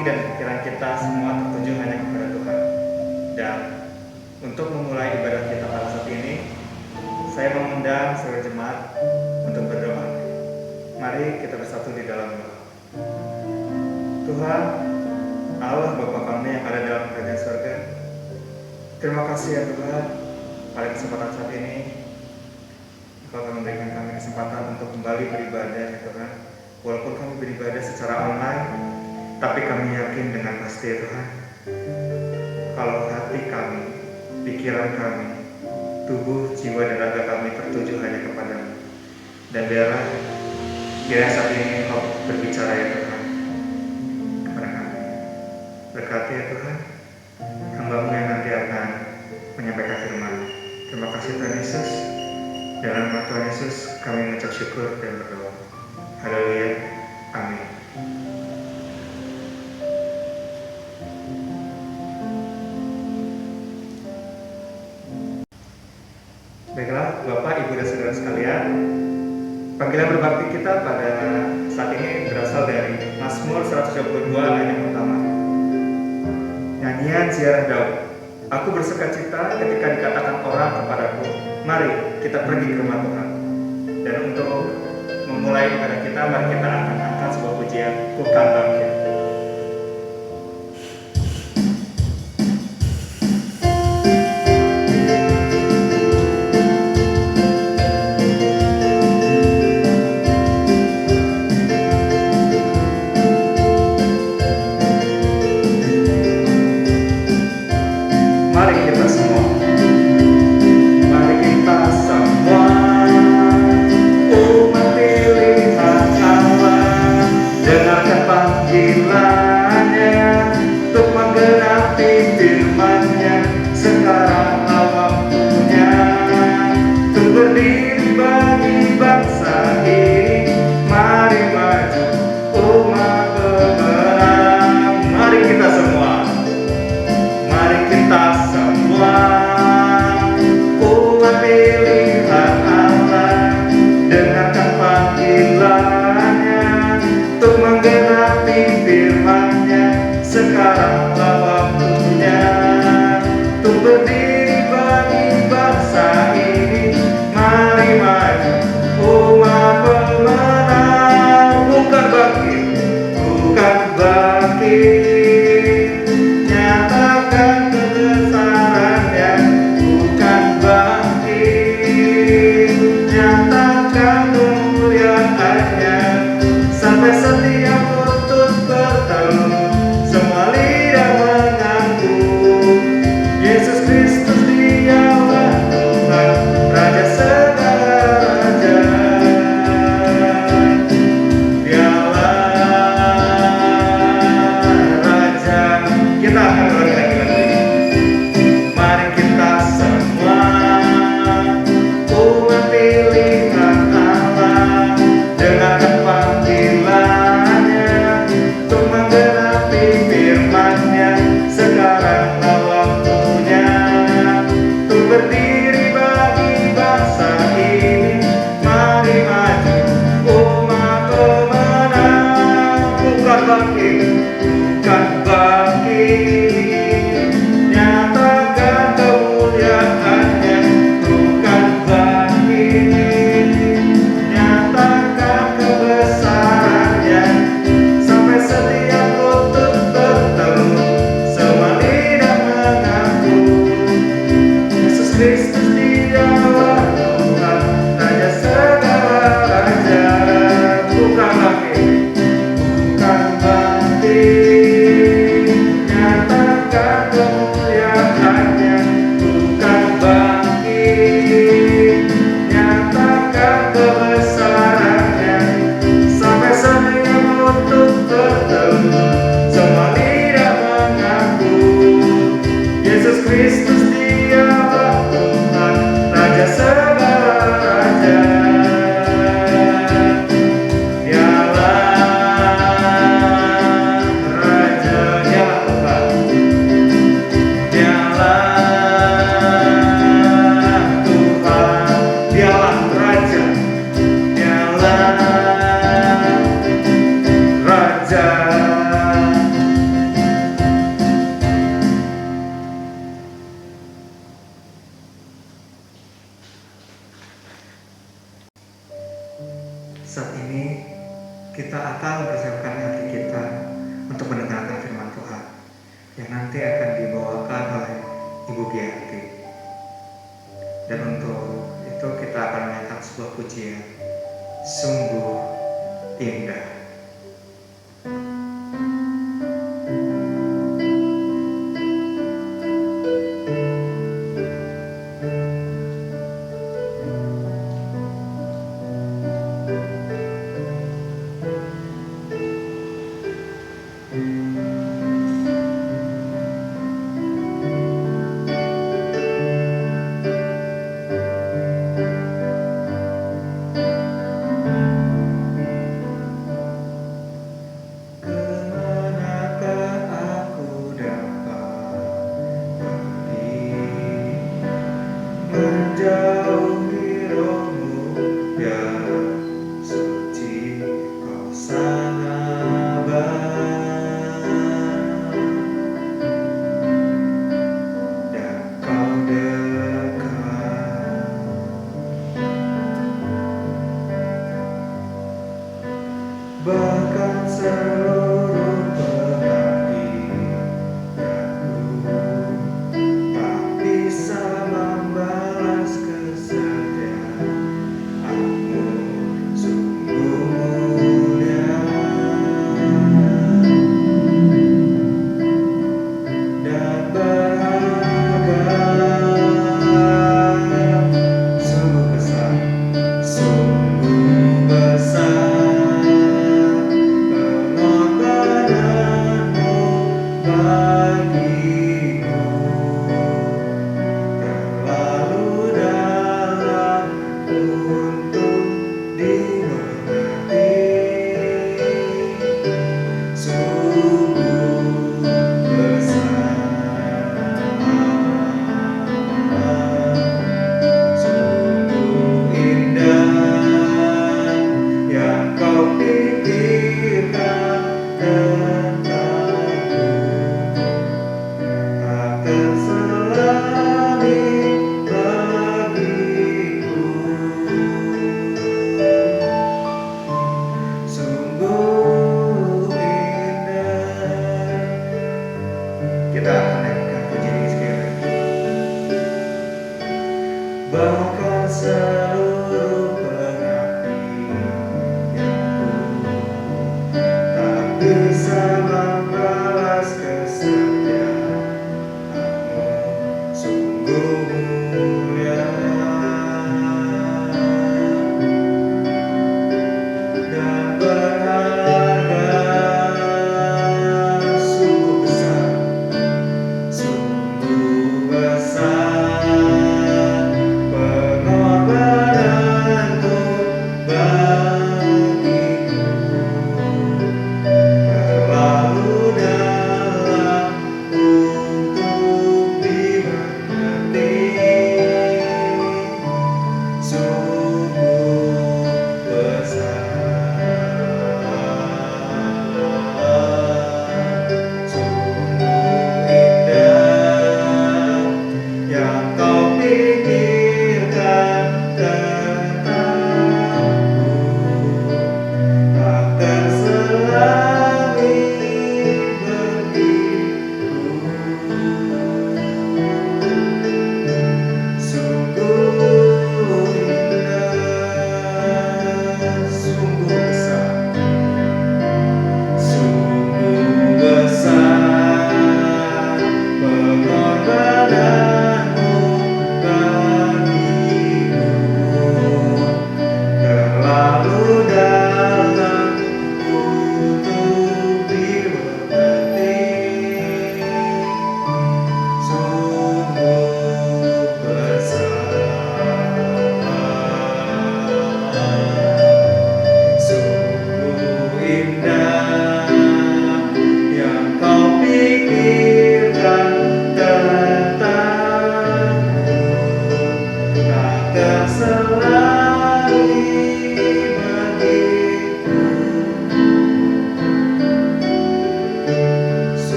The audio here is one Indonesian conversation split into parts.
hati dan pikiran kita semua tertuju hanya kepada Tuhan. Dan untuk memulai ibadah kita pada saat ini, saya mengundang seluruh jemaat untuk berdoa. Mari kita bersatu di dalam doa. Tuhan, Allah Bapa kami yang ada dalam kerajaan surga, terima kasih ya Tuhan, pada kesempatan saat ini Engkau telah memberikan kami kesempatan untuk kembali beribadah ya Tuhan. Walaupun kami beribadah secara online, tapi kami yakin dengan pasti ya Tuhan, kalau hati kami, pikiran kami, tubuh, jiwa, dan raga kami tertuju hanya kepadamu. Dan biarlah kiranya saat ini Engkau berbicara ya Tuhan kepada kami. Berkati ya Tuhan hamba-Mu yang nanti akan menyampaikan firman. Terima kasih Tuhan Yesus. Dalam nama Tuhan Yesus kami mengucap syukur dan berdoa. Haleluya. Amin. Baiklah Bapak, Ibu, dan Saudara sekalian, panggilan berbakti kita pada saat ini berasal dari Mazmur 122 ayat yang pertama. Nyanyian ziarah Daud. Aku bersukacita ketika dikatakan orang kepadaku, mari kita pergi ke rumah Tuhan. Dan untuk memulai ibadah kita, mari kita akan angkat sebuah pujian, Ku Kan Bangkit. Umat pilihan Allah, dengarkan panggilan kita akan mempersiapkan hati kita untuk mendengarkan firman Tuhan yang nanti akan dibawakan oleh Ibu Giyanti. Dan untuk itu kita akan menyanyikan sebuah pujian, sungguh indah. Menjauhi rohmu, ya suci kau sangat dan kau dekat, bahkan seluruh pengabdianku tak bisa membalas kesetiaanmu, sungguh mulia dan berharga, sungguh besar, sungguh besar pengorbananmu.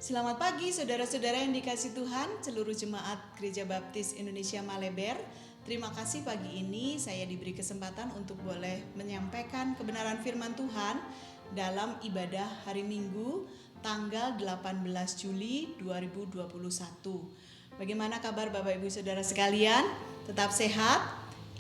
Selamat pagi saudara-saudara yang dikasihi Tuhan, seluruh jemaat Gereja Baptis Indonesia Maleber. Terima kasih pagi ini saya diberi kesempatan untuk boleh menyampaikan kebenaran firman Tuhan dalam ibadah hari Minggu tanggal 18 Juli 2021. Bagaimana kabar Bapak Ibu Saudara sekalian? Tetap sehat?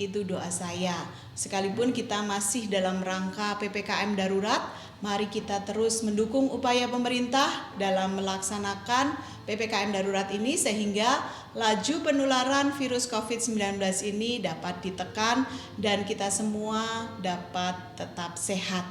Itu doa saya. Sekalipun kita masih dalam rangka PPKM darurat, mari kita terus mendukung upaya pemerintah dalam melaksanakan PPKM darurat ini sehingga laju penularan virus COVID-19 ini dapat ditekan dan kita semua dapat tetap sehat.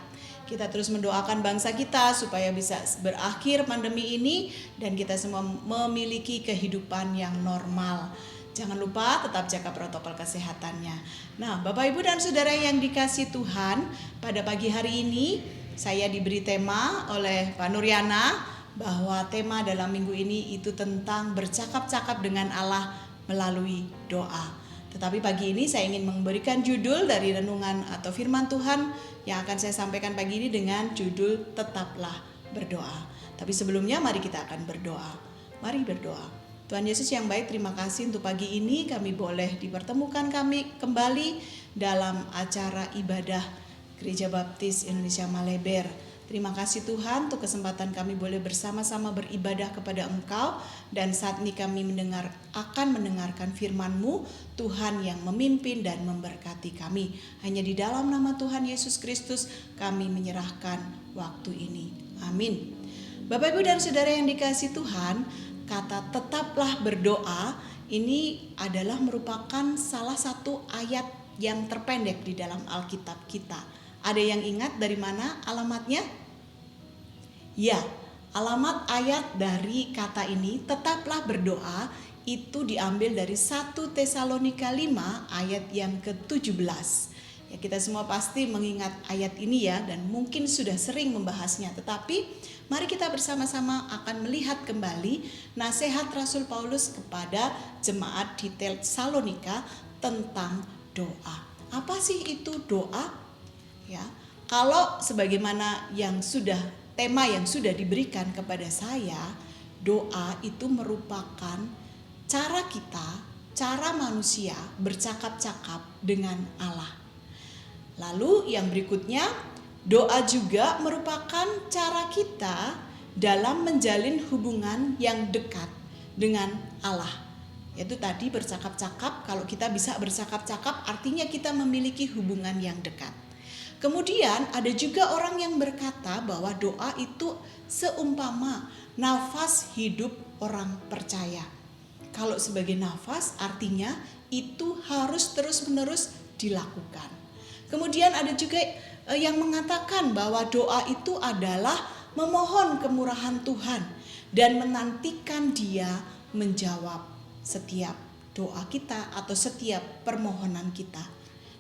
Kita terus mendoakan bangsa kita supaya bisa berakhir pandemi ini dan kita semua memiliki kehidupan yang normal. Jangan lupa tetap jaga protokol kesehatannya. Nah, Bapak Ibu dan Saudara yang dikasihi Tuhan, pada pagi hari ini saya diberi tema oleh Pak Nuryana bahwa tema dalam minggu ini itu tentang bercakap-cakap dengan Allah melalui doa. Tetapi pagi ini saya ingin memberikan judul dari renungan atau firman Tuhan yang akan saya sampaikan pagi ini dengan judul Tetaplah Berdoa. Tapi sebelumnya mari kita akan berdoa. Mari berdoa. Tuhan Yesus yang baik, terima kasih untuk pagi ini kami boleh dipertemukan kami kembali dalam acara ibadah Gereja Baptis Indonesia Maleber. Terima kasih Tuhan untuk kesempatan kami boleh bersama-sama beribadah kepada Engkau dan saat ini kami akan mendengarkan firman-Mu, Tuhan yang memimpin dan memberkati kami. Hanya di dalam nama Tuhan Yesus Kristus kami menyerahkan waktu ini. Amin. Bapak Ibu dan Saudara yang dikasihi Tuhan, kata tetaplah berdoa ini adalah merupakan salah satu ayat yang terpendek di dalam Alkitab kita. Ada yang ingat dari mana alamatnya? Ya, alamat ayat dari kata ini tetaplah berdoa itu diambil dari 1 Tesalonika 5 ayat yang ke-17. Ya, kita semua pasti mengingat ayat ini ya dan mungkin sudah sering membahasnya, tetapi mari kita bersama-sama akan melihat kembali nasihat Rasul Paulus kepada jemaat di Tesalonika tentang doa. Apa sih itu doa? Ya, kalau sebagaimana tema yang sudah diberikan kepada saya, doa itu merupakan cara manusia bercakap-cakap dengan Allah. Lalu yang berikutnya, doa juga merupakan cara kita dalam menjalin hubungan yang dekat dengan Allah. Yaitu tadi bercakap-cakap, kalau kita bisa bercakap-cakap artinya kita memiliki hubungan yang dekat. Kemudian ada juga orang yang berkata bahwa doa itu seumpama nafas hidup orang percaya. Kalau sebagai nafas artinya itu harus terus-menerus dilakukan. Kemudian ada juga yang mengatakan bahwa doa itu adalah memohon kemurahan Tuhan dan menantikan Dia menjawab setiap doa kita atau setiap permohonan kita.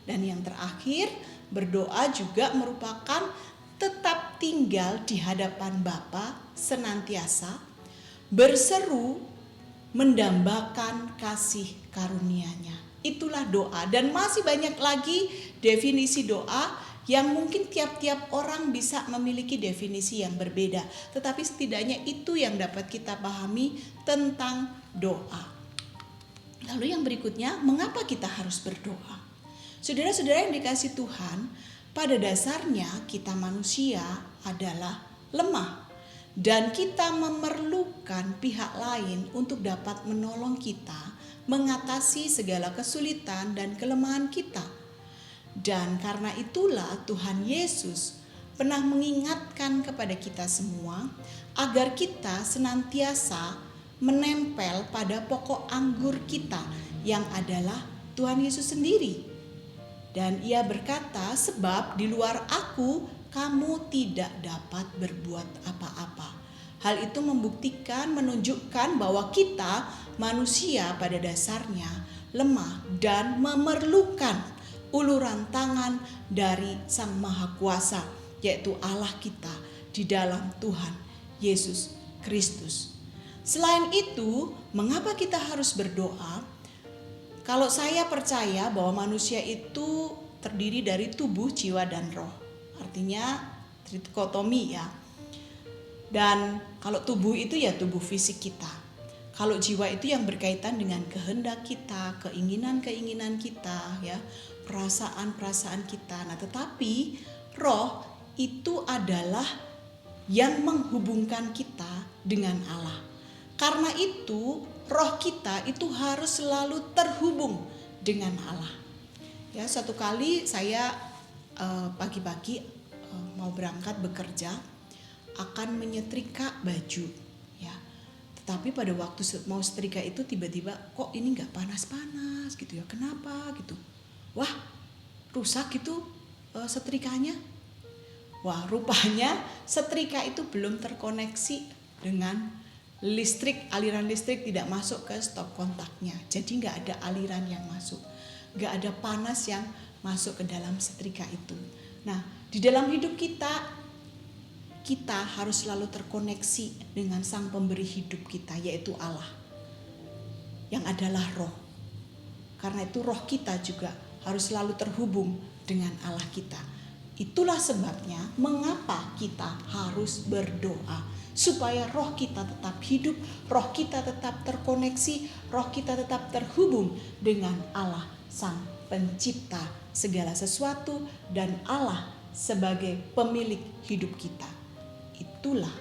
Dan yang terakhir, berdoa juga merupakan tetap tinggal di hadapan Bapa senantiasa, berseru, mendambakan kasih karunia-Nya. Itulah doa dan masih banyak lagi definisi doa yang mungkin tiap-tiap orang bisa memiliki definisi yang berbeda. Tetapi setidaknya itu yang dapat kita pahami tentang doa. Lalu yang berikutnya, mengapa kita harus berdoa? Saudara-saudara yang dikasihi Tuhan, pada dasarnya kita manusia adalah lemah dan kita memerlukan pihak lain untuk dapat menolong kita mengatasi segala kesulitan dan kelemahan kita. Dan karena itulah Tuhan Yesus pernah mengingatkan kepada kita semua agar kita senantiasa menempel pada pokok anggur kita yang adalah Tuhan Yesus sendiri. Dan Ia berkata, sebab di luar Aku kamu tidak dapat berbuat apa-apa. Hal itu menunjukkan bahwa kita manusia pada dasarnya lemah dan memerlukan uluran tangan dari Sang Maha Kuasa, yaitu Allah kita di dalam Tuhan Yesus Kristus. Selain itu, mengapa kita harus berdoa? Kalau saya percaya bahwa manusia itu terdiri dari tubuh, jiwa, dan roh. Artinya trikotomi ya. Dan kalau tubuh itu ya tubuh fisik kita. Kalau jiwa itu yang berkaitan dengan kehendak kita, keinginan-keinginan kita, ya, perasaan-perasaan kita. Nah, tetapi roh itu adalah yang menghubungkan kita dengan Allah. Karena itu, roh kita itu harus selalu terhubung dengan Allah. Ya, suatu kali saya pagi-pagi mau berangkat bekerja, akan menyetrika baju, ya. Tetapi pada waktu mau setrika itu tiba-tiba kok ini nggak panas-panas gitu ya, kenapa gitu? Wah, rusak gitu setrikanya. Wah, rupanya setrika itu belum terkoneksi dengan listrik, aliran listrik tidak masuk ke stop kontaknya. Jadi nggak ada aliran yang masuk, nggak ada panas yang masuk ke dalam setrika itu. Nah, di dalam hidup kita harus selalu terkoneksi dengan Sang Pemberi hidup kita, yaitu Allah, yang adalah roh. Karena itu roh kita juga harus selalu terhubung dengan Allah kita. Itulah sebabnya mengapa kita harus berdoa, supaya roh kita tetap hidup, roh kita tetap terkoneksi, roh kita tetap terhubung dengan Allah, Sang Pencipta segala sesuatu, dan Allah sebagai pemilik hidup kita. Itulah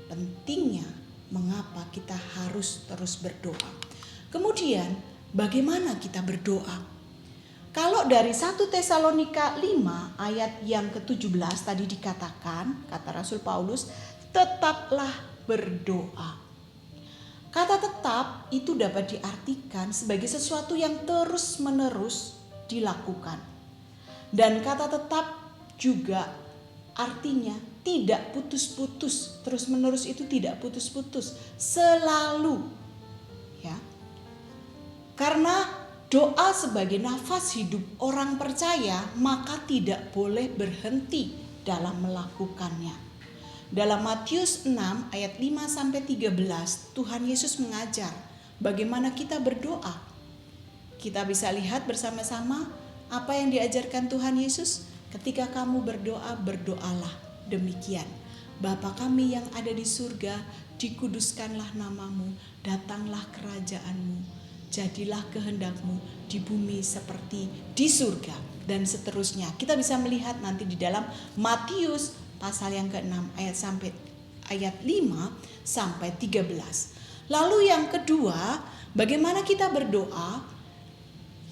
pentingnya mengapa kita harus terus berdoa. Kemudian bagaimana kita berdoa? Kalau dari 1 Tesalonika 5 ayat yang ke-17 tadi dikatakan, kata Rasul Paulus, tetaplah berdoa. Kata tetap itu dapat diartikan sebagai sesuatu yang terus-menerus dilakukan. Dan kata tetap juga artinya tidak putus-putus, terus-menerus itu tidak putus-putus, selalu, ya. Karena doa sebagai nafas hidup orang percaya, maka tidak boleh berhenti dalam melakukannya. Dalam Matius 6 ayat 5 sampai 13, Tuhan Yesus mengajar bagaimana kita berdoa. Kita bisa lihat bersama-sama apa yang diajarkan Tuhan Yesus. Ketika kamu berdoa, berdoalah demikian. Bapa kami yang ada di surga, dikuduskanlah namamu, datanglah kerajaanmu, jadilah kehendakmu di bumi seperti di surga, dan seterusnya. Kita bisa melihat nanti di dalam Matius pasal yang ke-6 ayat 5 sampai 13. Lalu yang kedua, bagaimana kita berdoa?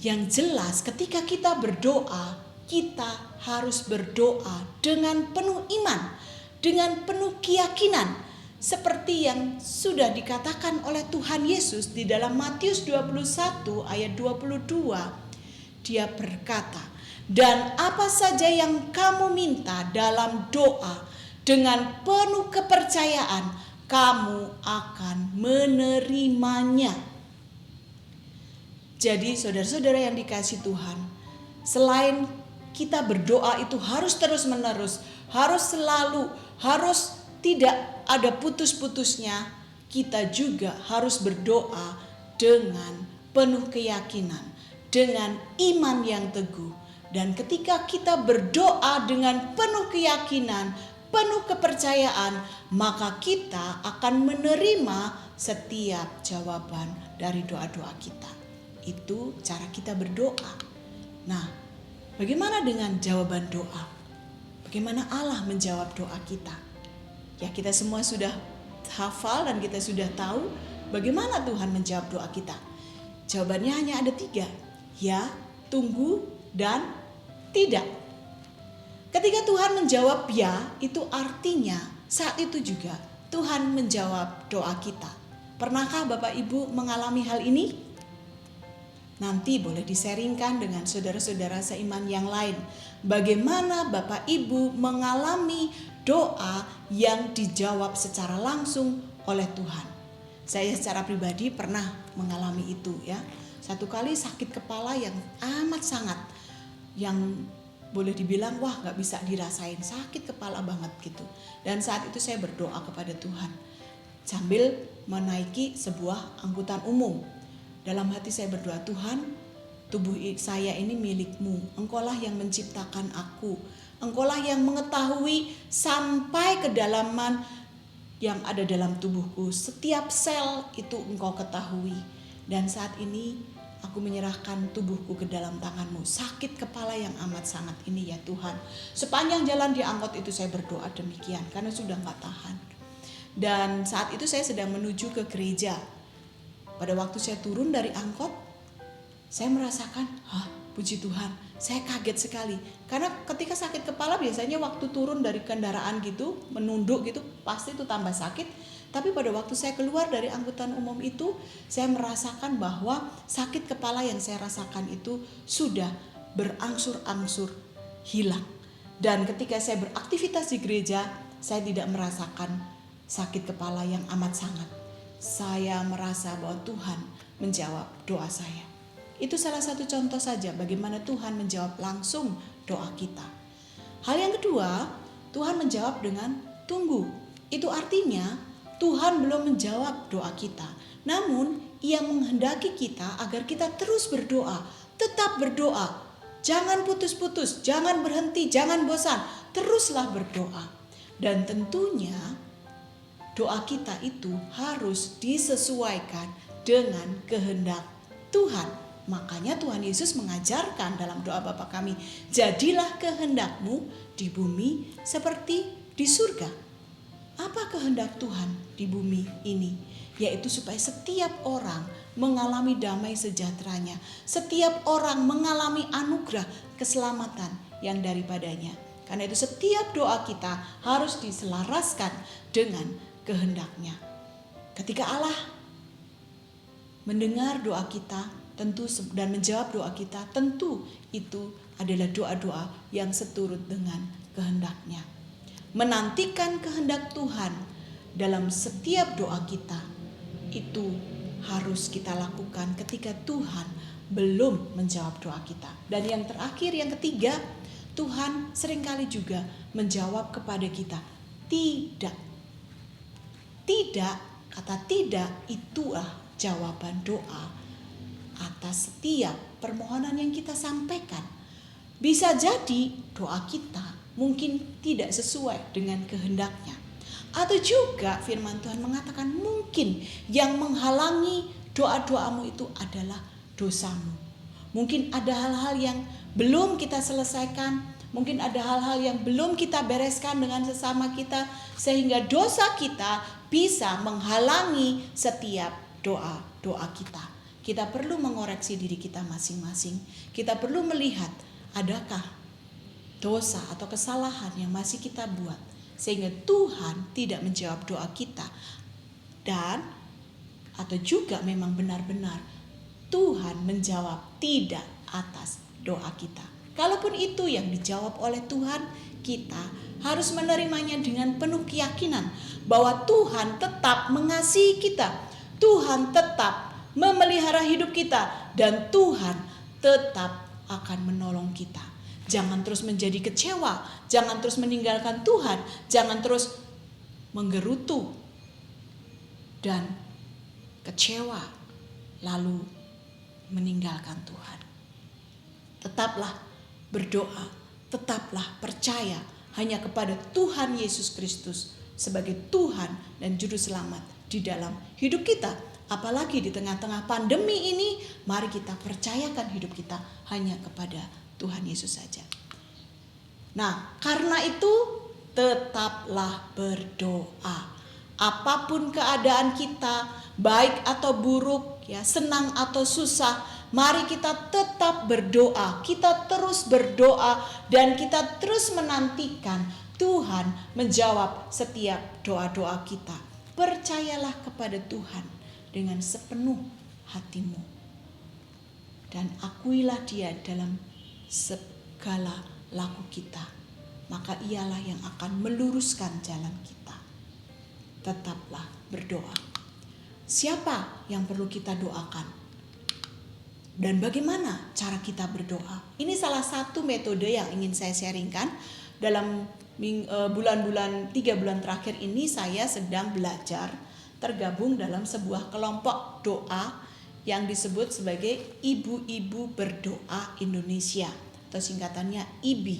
Yang jelas ketika kita berdoa, kita harus berdoa dengan penuh iman, dengan penuh keyakinan, seperti yang sudah dikatakan oleh Tuhan Yesus di dalam Matius 21 ayat 22. Dia berkata, "Dan apa saja yang kamu minta dalam doa, dengan penuh kepercayaan kamu akan menerimanya." Jadi saudara-saudara yang dikasihi Tuhan, selain kita berdoa itu harus terus-menerus, harus selalu, harus tidak ada putus-putusnya, kita juga harus berdoa dengan penuh keyakinan, dengan iman yang teguh. Dan ketika kita berdoa dengan penuh keyakinan, penuh kepercayaan, maka kita akan menerima setiap jawaban dari doa-doa kita. Itu cara kita berdoa. Nah, bagaimana dengan jawaban doa? Bagaimana Allah menjawab doa kita? Ya, kita semua sudah hafal dan kita sudah tahu bagaimana Tuhan menjawab doa kita. Jawabannya hanya ada 3. Ya, tunggu, dan tidak. Ketika Tuhan menjawab ya, itu artinya saat itu juga Tuhan menjawab doa kita. Pernahkah Bapak Ibu mengalami hal ini? Nanti boleh diseringkan dengan saudara-saudara seiman yang lain. Bagaimana Bapak Ibu mengalami doa yang dijawab secara langsung oleh Tuhan. Saya secara pribadi pernah mengalami itu, ya. Satu kali sakit kepala yang amat sangat, yang boleh dibilang wah gak bisa dirasain, sakit kepala banget gitu. Dan saat itu saya berdoa kepada Tuhan sambil menaiki sebuah angkutan umum. Dalam hati saya berdoa, Tuhan, tubuh saya ini milik-Mu. Engkaulah yang menciptakan aku. Engkaulah yang mengetahui sampai kedalaman yang ada dalam tubuhku. Setiap sel itu Engkau ketahui. Dan saat ini aku menyerahkan tubuhku ke dalam tangan-Mu. Sakit kepala yang amat sangat ini ya Tuhan. Sepanjang jalan di angkot itu saya berdoa demikian karena sudah gak tahan. Dan saat itu saya sedang menuju ke gereja. Pada waktu saya turun dari angkot, saya merasakan, puji Tuhan, saya kaget sekali. Karena ketika sakit kepala biasanya waktu turun dari kendaraan gitu, menunduk gitu, pasti itu tambah sakit. Tapi pada waktu saya keluar dari angkutan umum itu, saya merasakan bahwa sakit kepala yang saya rasakan itu sudah berangsur-angsur hilang. Dan ketika saya beraktivitas di gereja, saya tidak merasakan sakit kepala yang amat sangat. Saya merasa bahwa Tuhan menjawab doa saya. Itu salah satu contoh saja bagaimana Tuhan menjawab langsung doa kita. Hal yang kedua, Tuhan menjawab dengan tunggu. Itu artinya Tuhan belum menjawab doa kita. Namun Ia menghendaki kita agar kita terus berdoa. Tetap berdoa. Jangan putus-putus, jangan berhenti, jangan bosan. Teruslah berdoa. Dan tentunya doa kita itu harus disesuaikan dengan kehendak Tuhan. Makanya Tuhan Yesus mengajarkan dalam doa Bapa kami, jadilah kehendak-Mu di bumi seperti di surga. Apa kehendak Tuhan di bumi ini? Yaitu supaya setiap orang mengalami damai sejahteranya. Setiap orang mengalami anugerah keselamatan yang daripadanya. Karena itu setiap doa kita harus diselaraskan dengan kehendak-Nya. Ketika Allah mendengar doa kita, tentu dan menjawab doa kita, tentu itu adalah doa-doa yang seturut dengan kehendak-Nya. Menantikan kehendak Tuhan dalam setiap doa kita itu harus kita lakukan ketika Tuhan belum menjawab doa kita. Dan yang terakhir, yang ketiga, Tuhan seringkali juga menjawab kepada kita tidak. Tidak, kata tidak itulah jawaban doa atas setiap permohonan yang kita sampaikan. Bisa jadi doa kita mungkin tidak sesuai dengan kehendak-Nya. Atau juga firman Tuhan mengatakan mungkin yang menghalangi doa-doamu itu adalah dosamu. Mungkin ada hal-hal yang belum kita selesaikan, mungkin ada hal-hal yang belum kita bereskan dengan sesama kita, sehingga dosa kita bisa menghalangi setiap doa-doa kita. Kita perlu mengoreksi diri kita masing-masing. Kita perlu melihat adakah dosa atau kesalahan yang masih kita buat sehingga Tuhan tidak menjawab doa kita. Dan atau juga memang benar-benar Tuhan menjawab tidak atas doa kita. Kalaupun itu yang dijawab oleh Tuhan, kita harus menerimanya dengan penuh keyakinan bahwa Tuhan tetap mengasihi kita. Tuhan tetap memelihara hidup kita dan Tuhan tetap akan menolong kita. Jangan terus menjadi kecewa, jangan terus meninggalkan Tuhan, jangan terus menggerutu dan kecewa lalu meninggalkan Tuhan. Tetaplah berdoa, tetaplah percaya hanya kepada Tuhan Yesus Kristus sebagai Tuhan dan Juru Selamat di dalam hidup kita. Apalagi di tengah-tengah pandemi ini, mari kita percayakan hidup kita hanya kepada Tuhan Yesus saja. Nah, karena itu tetaplah berdoa. Apapun keadaan kita, baik atau buruk, ya, senang atau susah, mari kita tetap berdoa. Kita terus berdoa dan kita terus menantikan Tuhan menjawab setiap doa-doa kita. Percayalah kepada Tuhan dengan sepenuh hatimu dan akuilah Dia dalam segala laku kita, maka Ialah yang akan meluruskan jalan kita. Tetaplah berdoa. Siapa yang perlu kita doakan? Dan bagaimana cara kita berdoa? Ini salah satu metode yang ingin saya sharingkan. Dalam bulan-bulan 3 bulan terakhir ini saya sedang belajar tergabung dalam sebuah kelompok doa yang disebut sebagai Ibu-Ibu Berdoa Indonesia atau singkatannya IBI.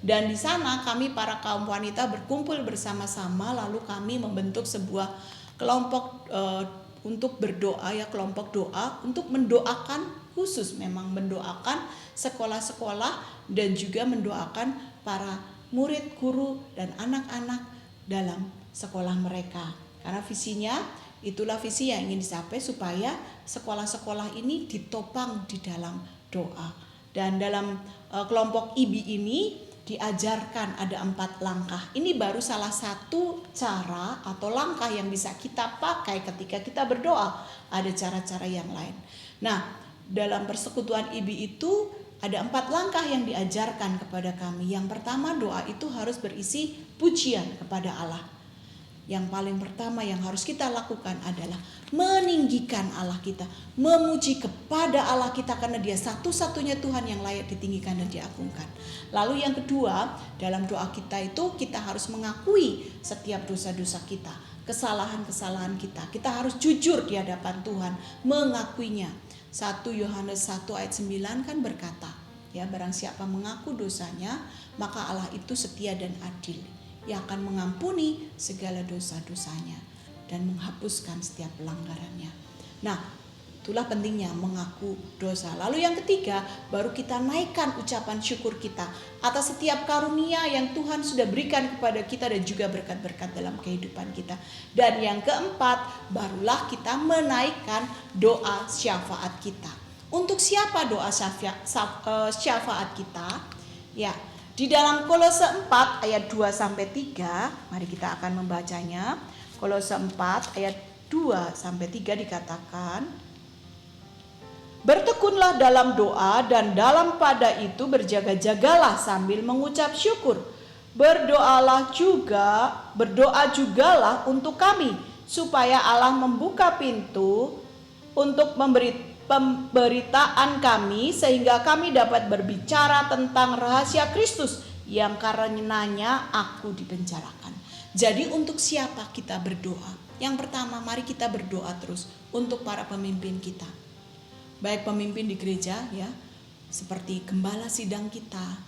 Dan di sana kami para kaum wanita berkumpul bersama-sama, lalu kami membentuk sebuah kelompok untuk berdoa, ya, kelompok doa untuk mendoakan, khusus memang mendoakan sekolah-sekolah dan juga mendoakan para murid, guru dan anak-anak dalam sekolah mereka. Karena visinya, itulah visi yang ingin dicapai, supaya sekolah-sekolah ini ditopang di dalam doa. Dan dalam kelompok IBI ini diajarkan ada 4 langkah. Ini baru salah satu cara atau langkah yang bisa kita pakai ketika kita berdoa. Ada cara-cara yang lain. Nah, dalam persekutuan IBI itu ada 4 langkah yang diajarkan kepada kami. Yang pertama, doa itu harus berisi pujian kepada Allah. Yang paling pertama yang harus kita lakukan adalah meninggikan Allah kita, memuji kepada Allah kita, karena Dia satu-satunya Tuhan yang layak ditinggikan dan diagungkan. Lalu yang kedua, dalam doa kita itu kita harus mengakui setiap dosa-dosa kita, kesalahan-kesalahan kita. Kita harus jujur di hadapan Tuhan, mengakuinya. 1 Yohanes 1 ayat 9 kan berkata, ya, barang siapa mengaku dosanya, maka Allah itu setia dan adil. Ia akan mengampuni segala dosa-dosanya dan menghapuskan setiap pelanggarannya. Nah, itulah pentingnya mengaku dosa. Lalu yang ketiga, baru kita naikkan ucapan syukur kita atas setiap karunia yang Tuhan sudah berikan kepada kita dan juga berkat-berkat dalam kehidupan kita. Dan yang keempat, barulah kita menaikkan doa syafaat kita. Untuk siapa doa syafaat kita? Ya, di dalam Kolose 4 ayat 2-3, mari kita akan membacanya. Kolose 4 ayat 2-3 dikatakan, bertekunlah dalam doa dan dalam pada itu berjaga-jagalah sambil mengucap syukur. Berdoa jugalah untuk kami, supaya Allah membuka pintu untuk pemberitaan kami, sehingga kami dapat berbicara tentang rahasia Kristus yang karenanya aku dipenjarakan. Jadi untuk siapa kita berdoa? Yang pertama, mari kita berdoa terus untuk para pemimpin kita. Baik pemimpin di gereja, ya, seperti gembala sidang kita,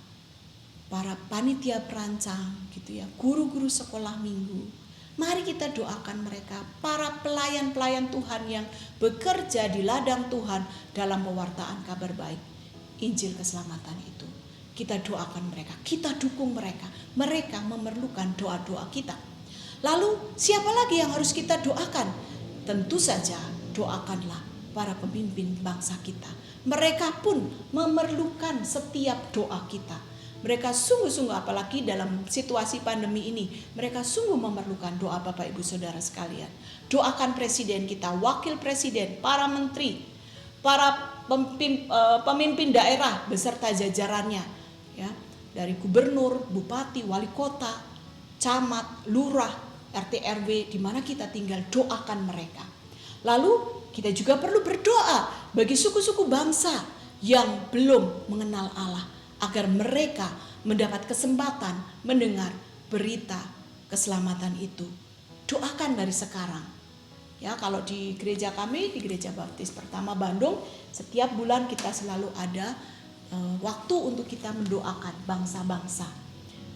para panitia perancang gitu ya, guru-guru sekolah minggu. Mari kita doakan mereka, para pelayan-pelayan Tuhan yang bekerja di ladang Tuhan dalam pewartaan kabar baik, Injil keselamatan itu. Kita doakan mereka, kita dukung mereka. Mereka memerlukan doa-doa kita. Lalu siapa lagi yang harus kita doakan? Tentu saja doakanlah para pemimpin bangsa kita. Mereka pun memerlukan setiap doa kita. Mereka sungguh-sungguh, apalagi dalam situasi pandemi ini, mereka sungguh memerlukan doa Bapak Ibu Saudara sekalian. Doakan presiden kita, wakil presiden, para menteri, para pemimpin daerah beserta jajarannya, ya, dari gubernur, bupati, wali kota, camat, lurah, RT RW di mana kita tinggal, doakan mereka. Lalu kita juga perlu berdoa bagi suku-suku bangsa yang belum mengenal Allah, agar mereka mendapat kesempatan mendengar berita keselamatan itu. Doakan dari sekarang. Ya, kalau di gereja kami, di Gereja Baptis Pertama Bandung, setiap bulan kita selalu ada waktu untuk kita mendoakan bangsa-bangsa.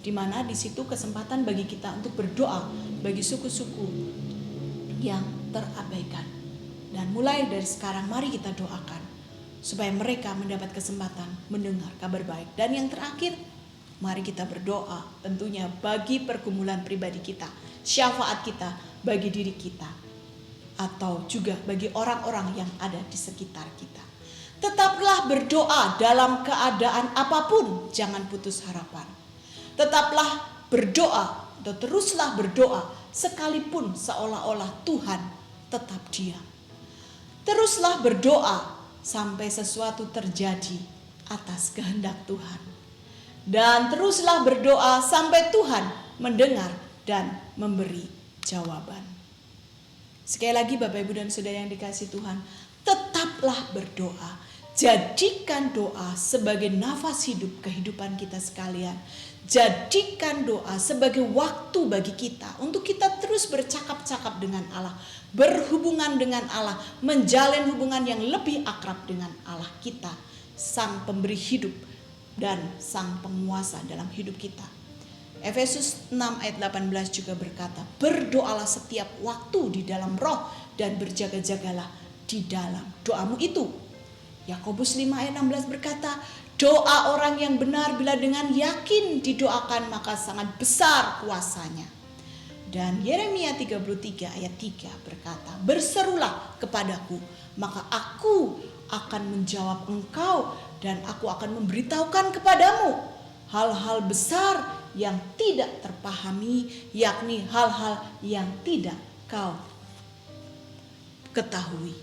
Di mana di situ kesempatan bagi kita untuk berdoa bagi suku-suku yang terabaikan. Dan mulai dari sekarang mari kita doakan supaya mereka mendapat kesempatan mendengar kabar baik. Dan yang terakhir, mari kita berdoa tentunya bagi pergumulan pribadi kita, syafaat kita bagi diri kita, atau juga bagi orang-orang yang ada di sekitar kita. Tetaplah berdoa dalam keadaan apapun, jangan putus harapan. Tetaplah berdoa atau teruslah berdoa sekalipun seolah-olah Tuhan tetap diam. Teruslah berdoa sampai sesuatu terjadi atas kehendak Tuhan. Dan teruslah berdoa sampai Tuhan mendengar dan memberi jawaban. Sekali lagi Bapak Ibu dan Saudara yang dikasihi Tuhan, tetaplah berdoa. Jadikan doa sebagai nafas hidup kehidupan kita sekalian. Jadikan doa sebagai waktu bagi kita untuk kita terus bercakap-cakap dengan Allah, berhubungan dengan Allah, menjalin hubungan yang lebih akrab dengan Allah kita, Sang Pemberi hidup, dan Sang Penguasa dalam hidup kita. Efesus 6 ayat 18 juga berkata, berdoalah setiap waktu di dalam roh dan berjaga-jagalah di dalam doamu itu. Yakobus 5 ayat 16 berkata, doa orang yang benar bila dengan yakin didoakan maka sangat besar kuasanya. Dan Yeremia 33 ayat 3 berkata, berserulah kepadaku, maka aku akan menjawab engkau dan aku akan memberitahukan kepadamu hal-hal besar yang tidak terpahami, yakni hal-hal yang tidak kau ketahui.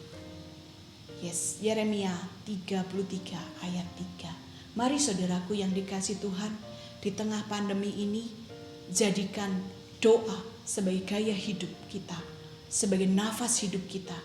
Yes, Yeremia 33 ayat 3. Mari saudaraku yang dikasihi Tuhan, di tengah pandemi ini jadikan doa sebagai gaya hidup kita, sebagai nafas hidup kita.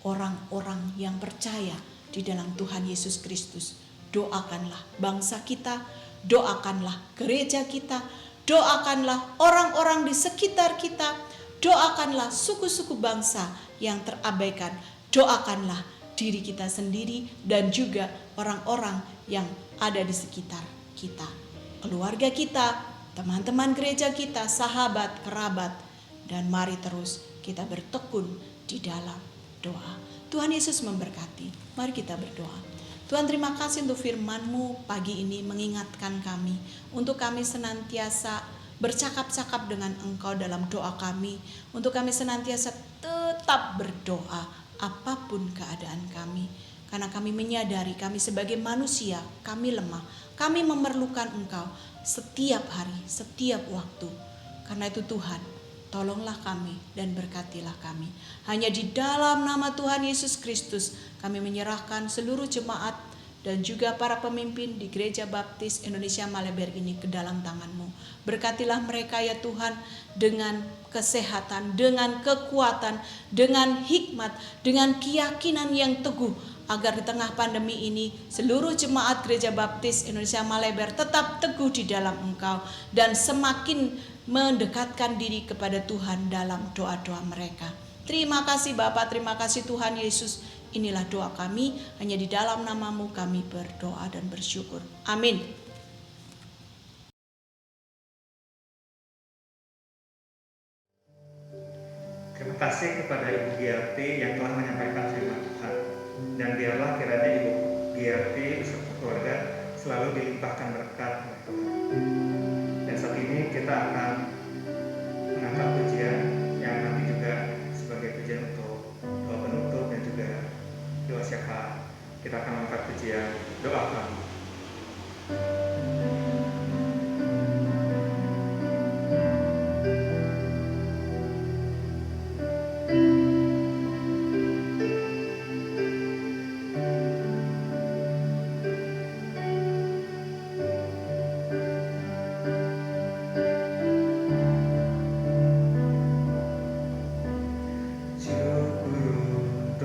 Orang-orang yang percaya di dalam Tuhan Yesus Kristus, doakanlah bangsa kita, doakanlah gereja kita, doakanlah orang-orang di sekitar kita, doakanlah suku-suku bangsa yang terabaikan, doakanlah diri kita sendiri dan juga orang-orang yang ada di sekitar kita, keluarga kita, teman-teman gereja kita, sahabat, kerabat, dan mari terus kita bertekun di dalam doa. Tuhan Yesus memberkati. Mari kita berdoa. Tuhan, terima kasih untuk firman-Mu pagi ini mengingatkan kami untuk kami senantiasa bercakap-cakap dengan Engkau dalam doa kami, untuk kami senantiasa tetap berdoa apapun keadaan kami, karena kami menyadari kami sebagai manusia, kami lemah, kami memerlukan Engkau setiap hari, setiap waktu. Karena itu Tuhan, tolonglah kami dan berkatilah kami. Hanya di dalam nama Tuhan Yesus Kristus kami menyerahkan seluruh jemaat dan juga para pemimpin di Gereja Baptis Indonesia Maleber ini ke dalam tangan-Mu. Berkatilah mereka ya Tuhan, dengan kesehatan, dengan kekuatan, dengan hikmat, dengan keyakinan yang teguh, agar di tengah pandemi ini seluruh jemaat Gereja Baptis Indonesia Maleber tetap teguh di dalam Engkau dan semakin mendekatkan diri kepada Tuhan dalam doa-doa mereka. Terima kasih Bapa, terima kasih Tuhan Yesus. Inilah doa kami, hanya di dalam nama-Mu kami berdoa dan bersyukur. Amin. Terima kasih kepada Ibu Giarti yang telah menyampaikan firman Tuhan. Dan biarlah kiranya Ibu Giarti beserta keluarga selalu dilimpahkan berkat oleh Tuhan. Dan saat ini kita akan mengangkat pujian yang nanti juga sebagai pujian untuk doa penutup dan juga doa syafaat. Kita akan mengangkat pujian doa kami.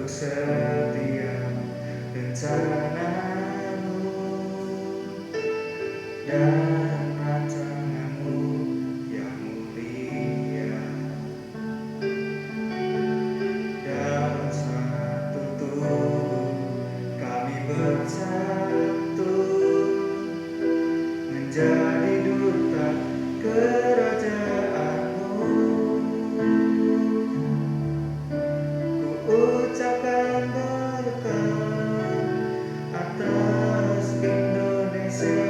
Setiap rencana-Mu dan rancangan-Mu yang mulia, dalam satu tubuh kami bersatu menjadi duta kerajaan-Mu. Ucapkan berkat atas Indonesia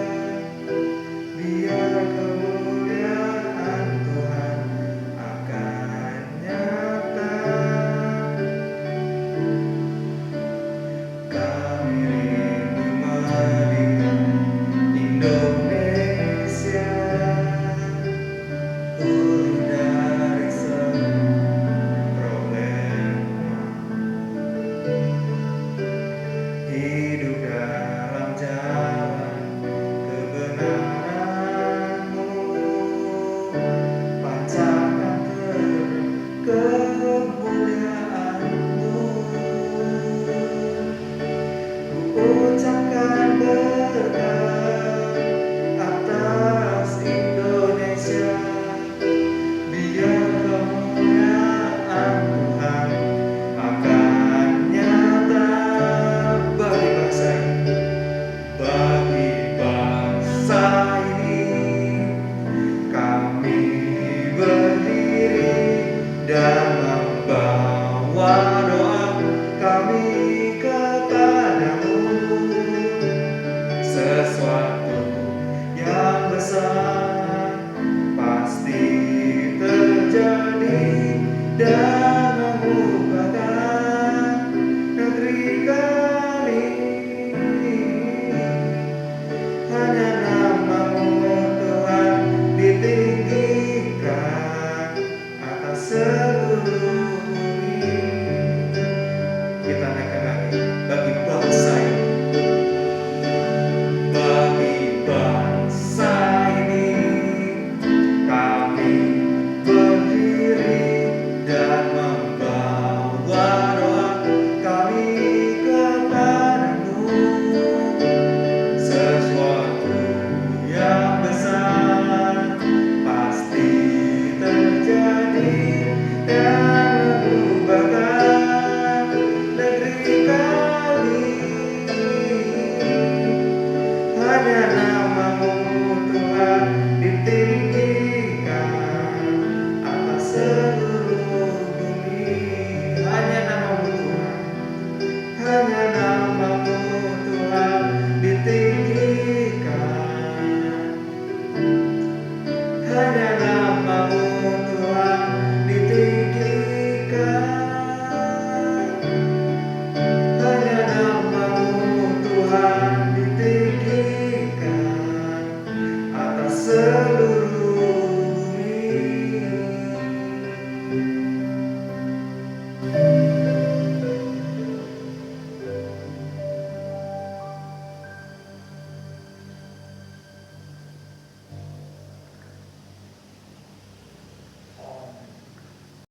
sesuatu